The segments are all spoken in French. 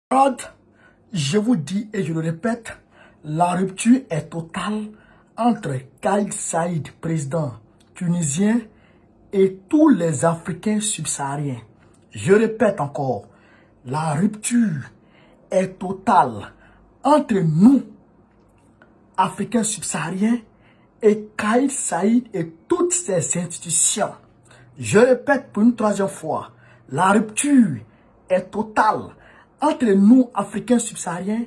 Camarades, je vous dis et je le répète, la rupture est totale entre Kais Saied, président tunisien, et tous les Africains subsahariens. Je répète encore, la rupture est totale entre nous, Africains subsahariens, et Kais Saied et toutes ces institutions. Je répète pour une troisième fois, la rupture est totale entre nous, Africains subsahariens,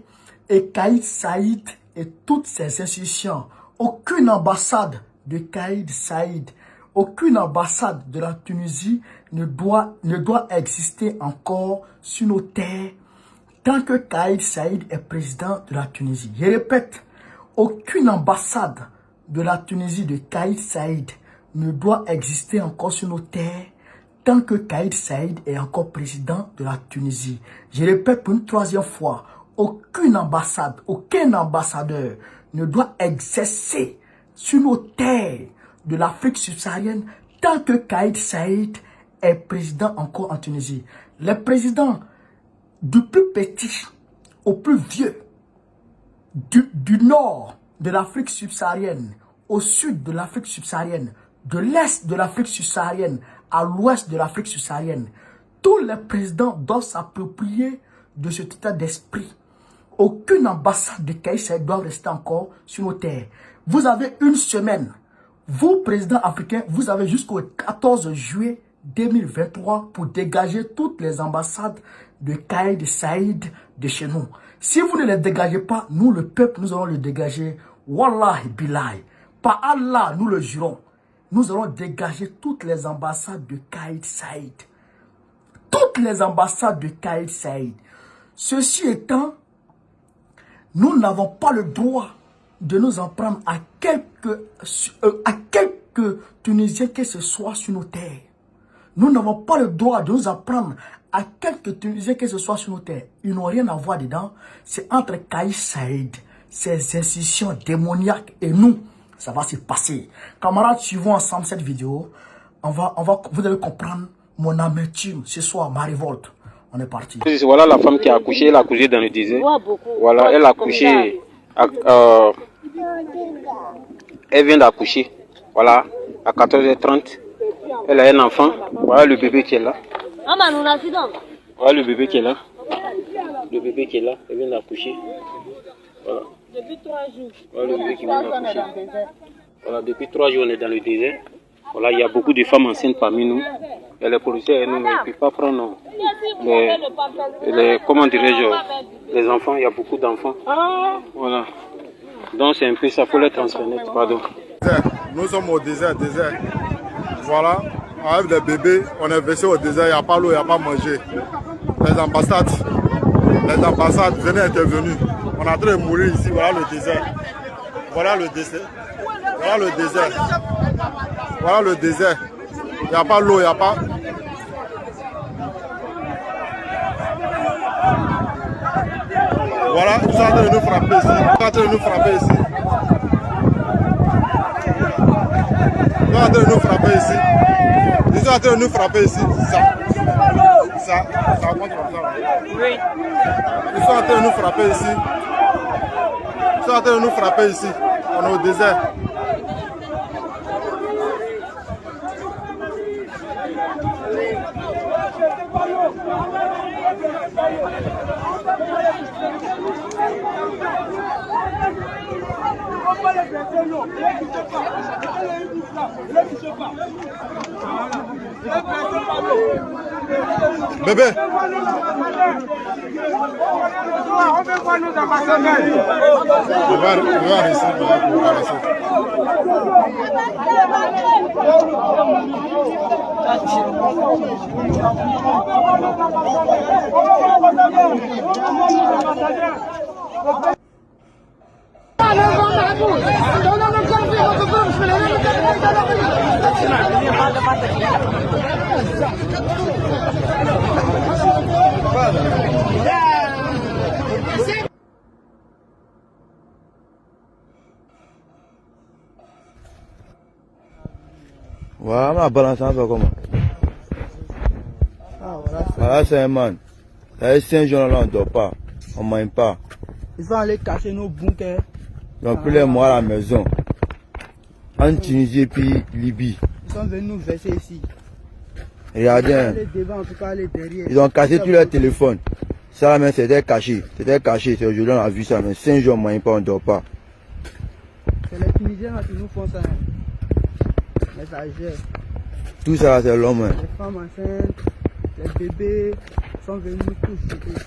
et Kais Saied et toutes ces institutions. Aucune ambassade de Kais Saied, aucune ambassade de la Tunisie ne doit exister encore sur nos terres tant que Kais Saied est président de la Tunisie. Je répète, aucune ambassade de la Tunisie de Kais Saied ne doit exister encore sur nos terres tant que Kais Saied est encore président de la Tunisie. Je répète pour une troisième fois, aucune ambassade, aucun ambassadeur ne doit exercer sur nos terres de l'Afrique subsaharienne tant que Kais Saied est président encore en Tunisie. Les présidents du plus petit au plus vieux, du nord de l'Afrique subsaharienne, au sud de l'Afrique subsaharienne, de l'est de l'Afrique subsaharienne, à l'ouest de l'Afrique subsaharienne, tous les présidents doivent s'approprier de cet état d'esprit. Aucune ambassade de Kais Saied doit rester encore sur nos terres. Vous avez une semaine. Vous, présidents africains, vous avez jusqu'au 14 juillet 2023 pour dégager toutes les ambassades de Kais Saied de chez nous. Si vous ne les dégagez pas, nous, le peuple, nous allons le dégager. Wallahi billahi. Par Allah, nous le jurons. Nous allons dégager toutes les ambassades de Kais Saied. Toutes les ambassades de Kais Saied. Ceci étant, nous n'avons pas le droit de nous en prendre à quelques Tunisiens que ce soit sur nos terres. Nous n'avons pas le droit de nous en prendre à quelques Tunisiens que ce soit sur nos terres. Ils n'ont rien à voir dedans. C'est entre Kais Saied, ces institutions démoniaques et nous. Ça va se passer. Camarades, suivons ensemble cette vidéo. Vous allez comprendre mon amertume ce soir, ma révolte. On est parti. Voilà la femme qui a accouché, elle a accouché dans le désert. Voilà, elle a accouché. Elle vient d'accoucher. Voilà, à 14h30. Elle a un enfant. Voilà le bébé qui est là. Voilà le bébé qui est là. Le bébé qui est là. Elle vient d'accoucher. Voilà. Depuis 3 jours. Voilà le bébé qui vient d'accoucher. Voilà, depuis 3 jours, on est dans le désert. Voilà, il y a beaucoup de femmes enceintes parmi nous. Et les policiers, nous, ne peuvent pas prendre comment dirais-je, les enfants. Il y a beaucoup d'enfants. Voilà. Donc c'est un peu ça, il faut les transférer. Pardon. Nous sommes au désert. Voilà, avec des bébés, on est versé au désert, il n'y a pas l'eau, il n'y a pas à manger. Les ambassades venaient intervenir. On est en train de mourir ici, voilà le désert. Voilà le désert. Voilà le désert. Voilà le désert. Il n'y a pas l'eau, il n'y a pas... Voilà, ils sont en train de nous frapper ici. Ils sont en train de nous frapper ici. Ils sont en train de nous frapper ici. Ils sont en train de nous frapper ici. Ça monte comme ça. Oui. Ils sont en train de nous frapper ici. Ils sont en train de nous frapper ici. On est au désert. Bébé. Voilà, ma balance en fait comment. Voilà, c'est un man. Ça fait 5 jours là, on ne dort pas. On ne mange pas. Ils vont aller cacher nos bunkers. Ils ont pris les mois à la maison. En Tunisie et puis Libye. Ils sont venus nous verser ici. Regardez. Aller devant, on peut pas aller derrière. Ils ont cassé tous leurs téléphones. Ça, mais c'était caché. C'était caché. C'est aujourd'hui on a vu ça. Mais 5 jours, on ne mange pas, on ne dort pas. C'est les Tunisiens qui nous font ça. Mais ça gère. Tout ça, c'est l'homme. Les femmes enceintes, les bébés sont venus tous jeter ici.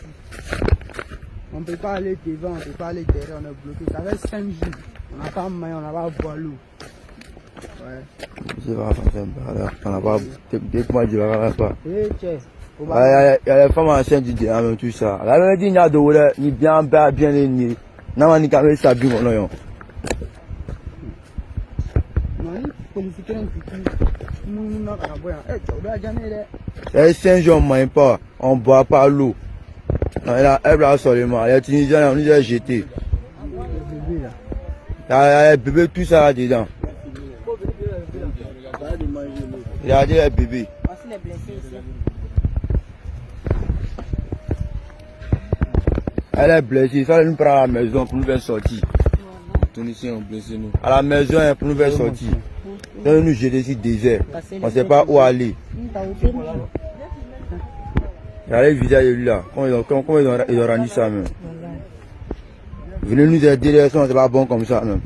On ne peut pas aller devant, on ne peut pas aller derrière, on est bloqué. Ça fait 5 jours. On n'a pas main, on n'a pas boire l'eau. Ouais. C'est pas on n'a pas. Comment dire, on n'a pas. Eh, tiens. Il y a les femmes enceintes qui disent tout ça. La même dit, il y a de ni bien, bien, ni. Non, ni quand même ça, bien, non. Les 5 jours, on ne mange pas, on ne boit pas l'eau. Elle a seulement. Les Tunisiens, on les a jetés. Il y a les bébés, tout ça là dedans. Regardez les bébés. Elle est blessée, il fallait nous prendre à la maison pour nous faire sortir. Les Tunisiens ont blessé nous. À la maison pour nous faire sortir. Donc nous jeter ici désert. On ne sait pas où aller. Regardez le visage de lui là. Comment ils ont rendu ça même. Venez nous aider, c'est pas bon comme ça même.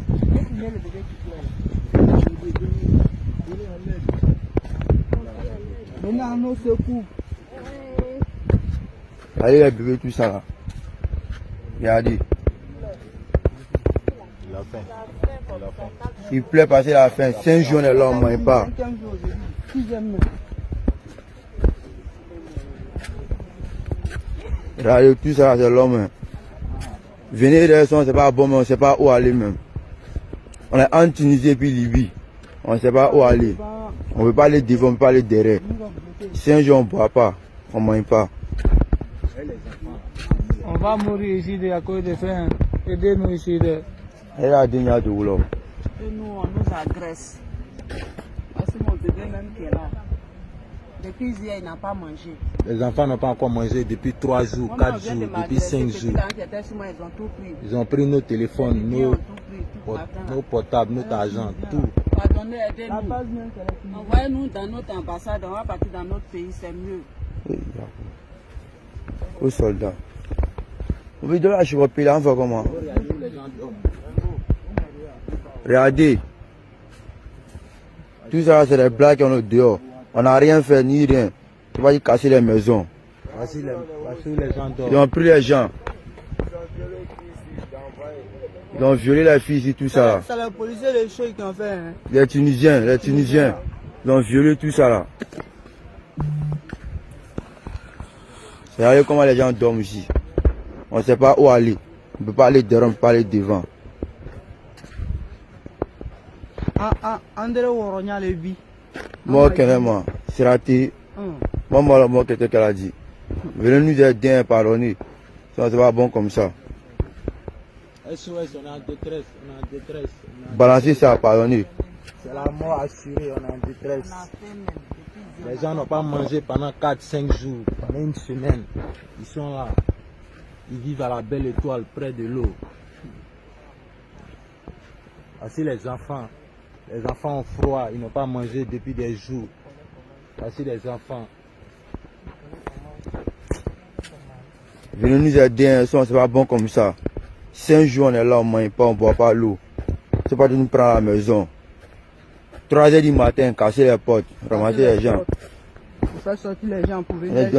Venez à nos secours. Regardez les bébés, tout ça là. Regardez. La faim. Il plaît passer la faim. 5 jours là, on ne mange pas. Regardez tout ça, c'est l'homme. Venez de son, c'est pas bon, mais on ne sait pas où aller même. On est en Tunisie et puis Libye. On ne sait pas où aller. On ne peut pas aller devant, on ne peut pas aller derrière. 5 jours, on ne boit pas. On ne mange pas. On va mourir ici à cause de faim. Aidez-nous ici. Regardez, il y a de l'eau. Et nous, on nous agresse. Parce que mon bébé même qui est là. Depuis hier, il n'a pas mangé. Les enfants n'ont pas encore mangé depuis 3 jours, 4 jours, depuis 5 jours. Ils ont tout pris. Ils ont pris nos téléphones, nos portables, notre argent, tout. Pardonnez, aidez-nous. Envoyez-nous dans notre ambassade, on va partir dans notre pays, c'est mieux. Aux soldats. Vous voyez, là, je vais payer l'enfant comment? Regardez. Tout ça, c'est des blagues qu'on a dehors. On n'a rien fait, ni rien. Tu vas y casser les maisons. Voici les gens dehors. Ils ont pris les gens. Ils ont violé les filles ici, tout ça là. C'est les policiers, les choses qui ont fait. Hein. Les Tunisiens. Ils ont violé tout ça là. Regardez comment les gens dorment ici. On ne sait pas où aller. On ne peut pas aller derrière, on ne peut pas aller devant. André Woronya Levi. Moi, carrément, c'est raté. Moi, qu'est-ce qu'elle a dit? Venez nous aider, pardonner. Ça, c'est pas bon comme ça. SOS, on est en détresse, Balancez ça, pardonnez. C'est la mort assurée, on est en détresse. Les gens n'ont pas mangé pendant 4-5 jours, pendant une semaine. Ils sont là. Ils vivent à la belle étoile, près de l'eau. Voici les enfants. Les enfants ont froid, ils n'ont pas mangé depuis des jours. Voici les enfants. Venez nous aider, c'est pas bon comme ça. 5 jours on est là, on ne mange pas, on ne boit pas l'eau. C'est pas de nous prendre à la maison. 3 heures du matin, casser les portes, ramasser les gens. Pour faire sortir les gens, pour venir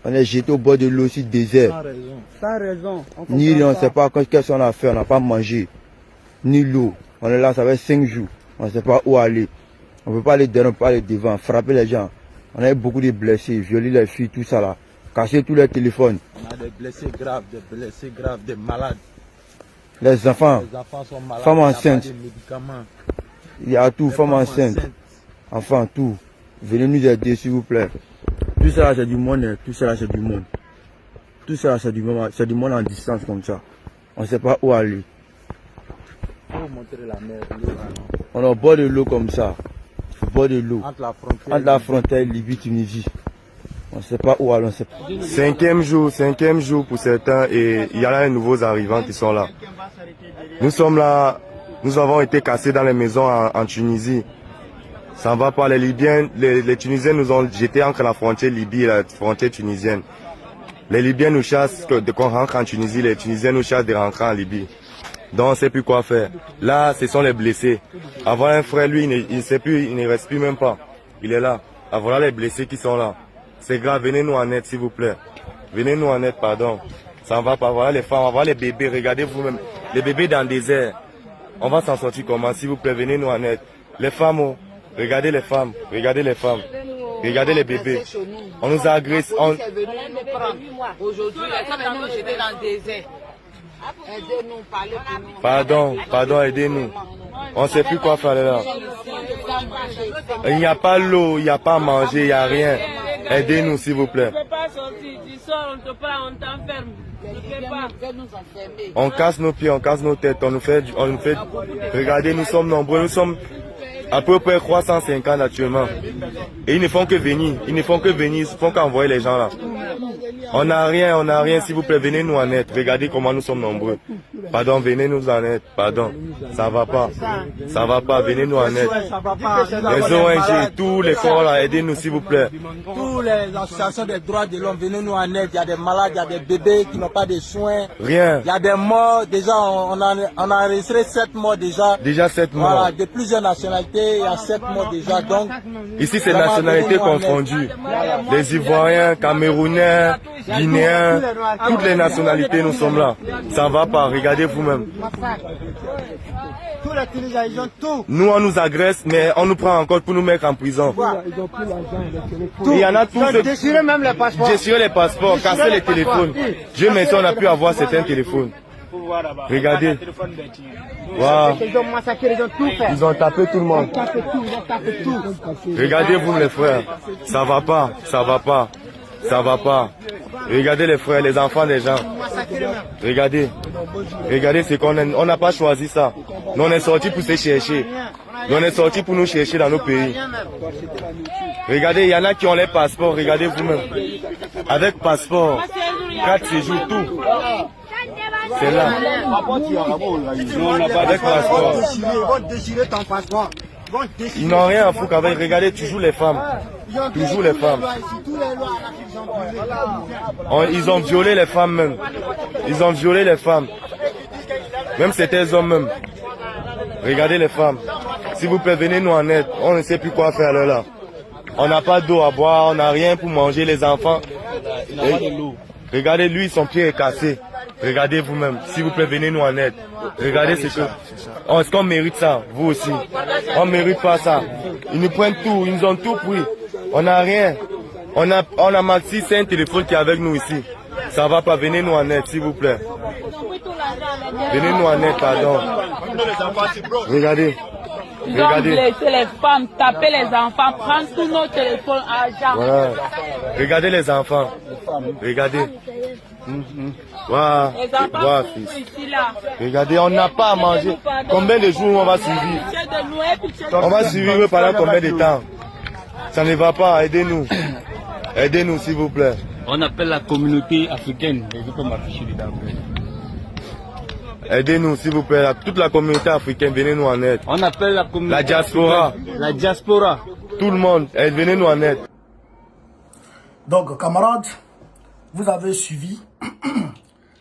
on est jeté au bord de l'eau, aussi désert. Sans raison. Ni rien, on ne sait pas qu'est-ce qu'on a fait, on n'a pas mangé. Ni l'eau. On est là, ça fait 5 jours. On ne sait pas où aller. On ne peut pas aller derrière, on ne peut pas aller devant, frapper les gens. On a eu beaucoup de blessés, violer les filles, tout ça là. Casser tous les téléphones. On a des blessés graves, des malades. Les enfants sont malades, femmes enceintes. il y a pas de médicaments. Il y a tout, femmes enceintes. Enfants, tout. Venez nous aider, s'il vous plaît. Tout ça là, c'est du monde, hein. Tout ça là, c'est du monde. Tout ça là, c'est du monde en distance comme ça. On ne sait pas où aller. Faut montrer la mer, on est au bord de l'eau comme ça. Au bord de l'eau. Entre la frontière Libye-Tunisie. On ne sait pas où aller, on sait pas. Cinquième jour pour certains et il y a les nouveaux arrivants qui sont là. Nous sommes là, nous avons été cassés dans les maisons en Tunisie. Ça ne va pas, les Libyens, les Tunisiens nous ont jetés entre la frontière Libye et la frontière tunisienne. Les Libyens nous chassent de qu'on rentre en Tunisie, les Tunisiens nous chassent de rentrer en Libye. Donc on ne sait plus quoi faire. Là, ce sont les blessés. Avant un frère, lui, il ne sait plus, il ne respire même pas. Il est là. Voilà les blessés qui sont là. C'est grave, venez-nous en aide, s'il vous plaît. Venez-nous en aide, pardon. Ça ne va pas. Voilà les femmes, voilà les bébés, regardez vous-même. Les bébés dans le désert. On va s'en sortir comment, s'il vous plaît, venez-nous en aide. Les femmes, oh, regardez les femmes, regardez les femmes. Regardez les bébés. On nous a agressés. Aujourd'hui, les femmes nous jeter dans le désert. Aidez-nous, parlez pour nous. Pardon, aidez-nous. On ne sait plus quoi faire là. Il n'y a pas l'eau, il n'y a pas à manger, il n'y a rien. Aidez-nous, s'il vous plaît. On ne peut pas sortir, tu sors, on te prend, on t'enferme. On casse nos pieds, on casse nos têtes, on nous fait. Regardez, nous sommes nombreux, nous sommes à peu près 350 actuellement. Et ils ne font que venir, ils ne font qu'envoyer les gens là. On n'a rien, s'il vous plaît, venez nous en aide. Regardez comment nous sommes nombreux. Pardon, venez nous en aide, pardon. Ça va pas, venez nous en aide. Les ONG, tous les corps là, aidez-nous s'il vous plaît. Toutes les associations des droits de l'homme, venez nous en aide. Il y a des malades, il y a des bébés qui n'ont pas de soins. Rien. Il y a des morts, déjà on a enregistré 7 morts déjà. Déjà 7 morts. Voilà, de plusieurs nationalités, il y a 7 morts déjà. Donc, ici c'est nationalités confondues. Les Ivoiriens, Camerounais, Guinéens, toutes les nationalités nous sommes là. Ça va pas, regardez vous-même. Nous on nous agresse, mais on nous prend encore pour nous mettre en prison. Il y en a tous. Déchirer même les passeports. Déchirer les passeports, casser les téléphones. Dieu merci, on a pu avoir certains téléphones. Regardez. Wow. Ils ont tapé tout le monde. Regardez-vous les frères. Ça va pas. Regardez les frères, les enfants des gens. Regardez ce qu'on a. On n'a pas choisi ça. Nous on est sortis pour se chercher. Nous on est sortis pour nous chercher dans nos pays. Regardez, il y en a qui ont les passeports. Regardez vous-même. Avec passeport, 4 séjours, tout. C'est là. Avec passeport. Ils vont déchirer ton passeport. Ils n'ont rien à foutre avec. Regardez toujours les femmes. Toujours les femmes. Ils ont violé les femmes même. Ils ont violé les femmes. Même certains hommes même. Regardez les femmes. S'il vous plaît, venez nous en aide. On ne sait plus quoi faire là. On n'a pas d'eau à boire, on n'a rien pour manger les enfants. Regardez lui, son pied est cassé. Regardez vous-même. S'il vous plaît, venez nous en aide. Regardez ce que... Est-ce qu'on mérite ça? Vous aussi. On ne mérite pas ça. Ils nous prennent tout, ils nous ont tout pris. On n'a rien. On a Maxi, c'est un téléphone qui est avec nous ici. Ça va pas, venez nous en aide, s'il vous plaît. Venez nous en aide, pardon. Regardez. Ils ont blessé les femmes, taper les enfants, prendre tous nos téléphones à argent. Voilà. Regardez les enfants. Regardez. Voilà. Les enfants Voilà, sont fils. ici là. Regardez, on n'a pas à manger. Combien de jours on va survivre? On va survivre pendant combien de temps? Ça ne va pas, aidez-nous. Aidez-nous s'il vous plaît. On appelle la communauté africaine. Aidez-nous s'il vous plaît. Toute la communauté africaine, venez nous en aide. On appelle la communauté. La diaspora. Africaine. La diaspora. Tout le monde, venez nous en aide. Donc, camarades, vous avez suivi.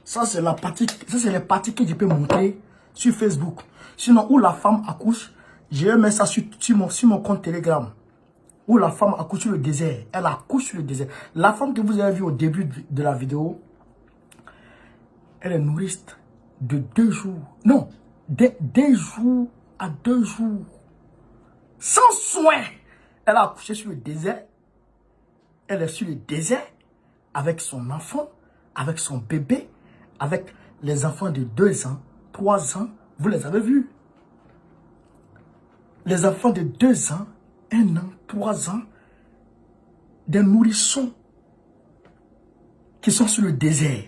Ça, c'est la partie, ça, c'est les parties que je peux montrer sur Facebook. Sinon, où la femme accouche, je vais mettre ça sur mon compte Telegram. Où la femme accouche sur le désert. Elle accouche sur le désert. La femme que vous avez vue au début de la vidéo, elle est nourrice de 2 jours. Non, des jours à 2 jours. Sans soin. Elle a accouché sur le désert. Elle est sur le désert avec son enfant, avec son bébé, avec les enfants de 2 ans, 3 ans. Vous les avez vus. Les enfants de 2 ans, 1 an, 3 ans, des nourrissons qui sont sur le désert.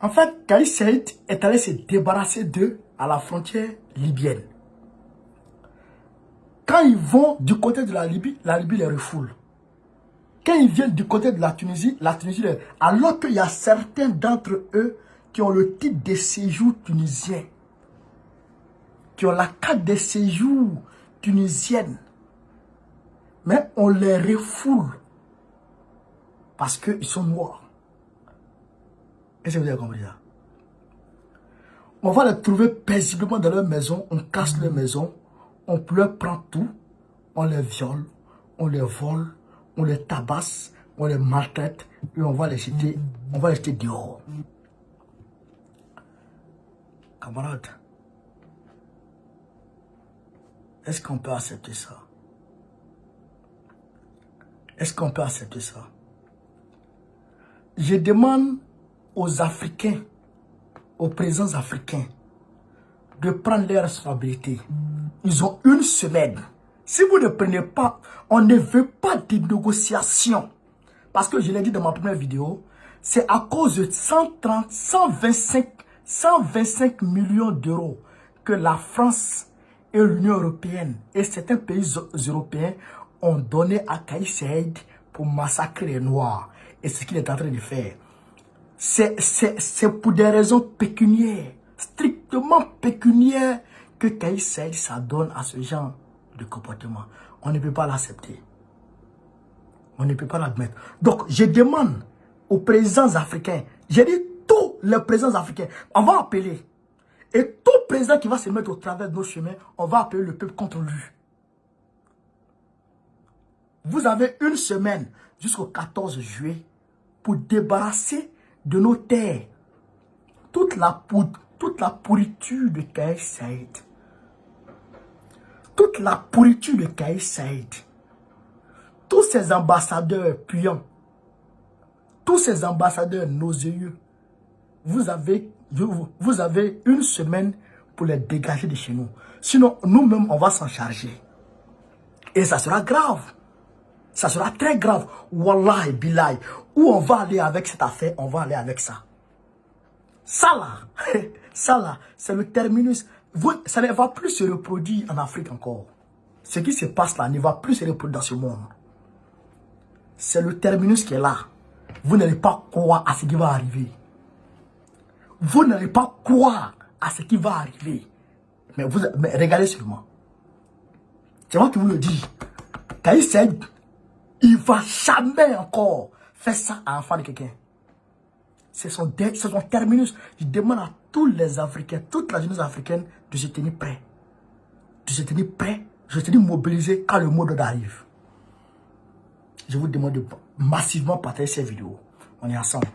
En fait, Kais Saied est allé se débarrasser d'eux à la frontière libyenne. Quand ils vont du côté de la Libye les refoule. Quand ils viennent du côté de la Tunisie, alors qu'il y a certains d'entre eux qui ont le titre de séjour tunisien, qui ont la carte de séjour tunisienne, mais on les refoule parce qu'ils sont noirs. Est-ce que vous avez compris ça? On va les trouver paisiblement dans leur maison, on casse leur maison, on leur prend tout, on les viole, on les vole, on les tabasse, on les maltraite et on va les jeter dehors. Camarades, est-ce qu'on peut accepter ça? Est-ce qu'on peut accepter ça? Je demande aux Africains, aux présidents africains, de prendre leurs responsabilités. Ils ont une semaine. Si vous ne prenez pas, on ne veut pas de négociations. Parce que je l'ai dit dans ma première vidéo, c'est à cause de 125 millions d'euros que la France et l'Union européenne et certains pays européens ont donné à Kais Saied pour massacrer les Noirs. Et c'est ce qu'il est en train de faire. C'est pour des raisons pécuniaires, strictement pécuniaires, que Kais Saied s'adonne à ce genre de comportement. On ne peut pas l'accepter. On ne peut pas l'admettre. Donc, je demande aux présidents africains, j'ai dit tous les présidents africains, on va appeler. Et tout président qui va se mettre au travers de nos chemins, on va appeler le peuple contre lui. Vous avez une semaine jusqu'au 14 juillet pour débarrasser de nos terres toute la pourriture de Kais Saied. Toute la pourriture de Kais Saied. Tous ces ambassadeurs puants, tous ces ambassadeurs nauséeux, vous avez une semaine pour les dégager de chez nous. Sinon, nous-mêmes, on va s'en charger. Et ça sera grave. Ça sera très grave. Wallahi, billahi. Où on va aller avec cette affaire, on va aller avec ça. Ça là, c'est le terminus. Ça ne va plus se reproduire en Afrique encore. Ce qui se passe là ne va plus se reproduire dans ce monde. C'est le terminus qui est là. Vous n'allez pas croire à ce qui va arriver. Vous n'allez pas croire à ce qui va arriver. Mais regardez seulement. C'est moi qui vous le dis. Kais Saied, il ne va jamais encore faire ça à l'enfant de quelqu'un. C'est son terminus. Je demande à tous les Africains, toute la jeunesse africaine de se tenir prêt. De se tenir prêt, de se tenir mobilisé quand le mot d'ordre arrive. Je vous demande de massivement partager ces vidéos. On est ensemble.